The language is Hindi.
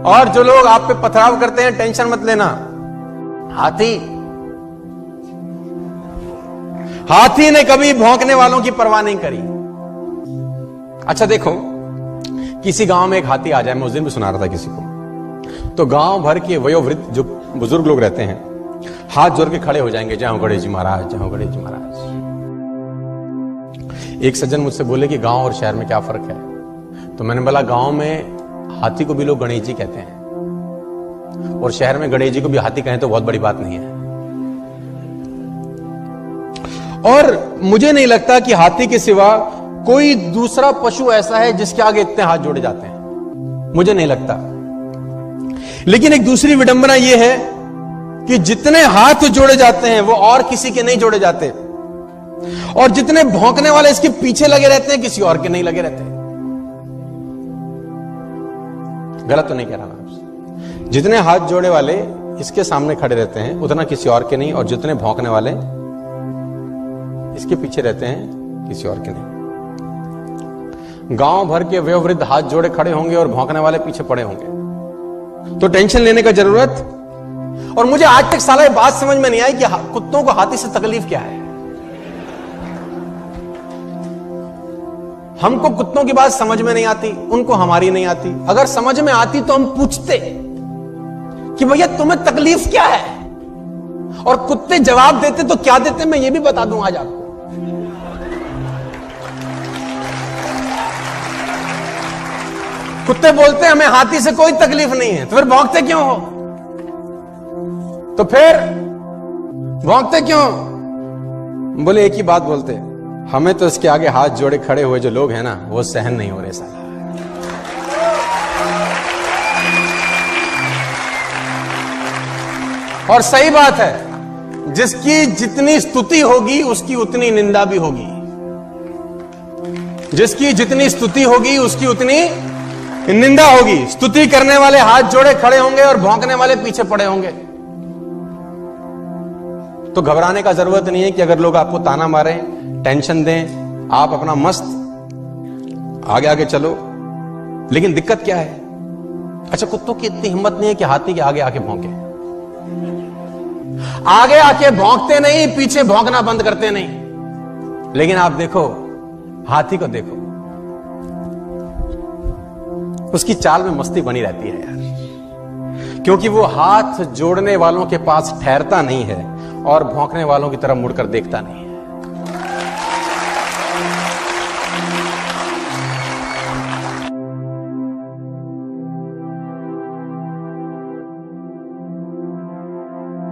और जो लोग आप पे पथराव करते हैं, टेंशन मत लेना। हाथी ने कभी भौंकने वालों की परवाह नहीं करी। अच्छा देखो, किसी गांव में एक हाथी आ जाए, मैं उस दिन भी सुना रहा था किसी को, तो गांव भर के वयोवृद्ध जो बुजुर्ग लोग रहते हैं हाथ जोड़ के खड़े हो जाएंगे, जय हो गणेश जी महाराज, जय हो गणेश जी महाराज। एक सज्जन मुझसे बोले कि गांव और शहर में क्या फर्क है, तो मैंने बोला गांव में हाथी को भी लोग गणेश जी कहते हैं और शहर में गणेश जी को भी हाथी कहें तो बहुत बड़ी बात नहीं है। और मुझे नहीं लगता कि हाथी के सिवा कोई दूसरा पशु ऐसा है जिसके आगे इतने हाथ जोड़े जाते हैं, मुझे नहीं लगता। लेकिन एक दूसरी विडंबना यह है कि जितने हाथ जोड़े जाते हैं वो और किसी के नहीं जोड़े जाते, और जितने भौंकने वाले इसके पीछे लगे रहते हैं किसी और के नहीं लगे रहते। गलत तो नहीं कह रहा मैं आपसे। जितने हाथ जोड़े वाले इसके सामने खड़े रहते हैं उतना किसी और के नहीं, और जितने भौंकने वाले इसके पीछे रहते हैं किसी और के नहीं। गांव भर के वयोवृद्ध हाथ जोड़े खड़े होंगे और भौंकने वाले पीछे पड़े होंगे, तो टेंशन लेने का जरूरत। और मुझे आज तक साला ये बात समझ में नहीं आई कि कुत्तों को हाथी से तकलीफ क्या है। हमको कुत्तों की बात समझ में नहीं आती, उनको हमारी नहीं आती। अगर समझ में आती तो हम पूछते कि भैया तुम्हें तकलीफ क्या है, और कुत्ते जवाब देते तो क्या देते मैं ये भी बता दूं आज आपको। कुत्ते बोलते हमें हाथी से कोई तकलीफ नहीं है, तो फिर भौंकते क्यों हो? तो फिर भौंकते क्यों? बोले एक ही बात बोलते, हमें तो इसके आगे हाथ जोड़े खड़े हुए जो लोग हैं ना, वो सहन नहीं हो रहे साला। और सही बात है, जिसकी जितनी स्तुति होगी उसकी उतनी निंदा भी होगी, जिसकी जितनी स्तुति होगी उसकी उतनी निंदा होगी। स्तुति करने वाले हाथ जोड़े खड़े होंगे और भौंकने वाले पीछे पड़े होंगे। तो घबराने का जरूरत नहीं है कि अगर लोग आपको ताना मारें, टेंशन दें, आप अपना मस्त आगे आगे चलो। लेकिन दिक्कत क्या है? अच्छा, कुत्तों की इतनी हिम्मत नहीं है कि हाथी के आगे आके भौंके। आगे आके भौंकते नहीं, पीछे भौंकना बंद करते नहीं। लेकिन आप देखो, हाथी को देखो, उसकी चाल में मस्ती बनी रहती है यार, क्योंकि वो हाथ जोड़ने वालों के पास ठहरता नहीं है और भौंकने वालों की तरफ मुड़कर देखता नहीं है।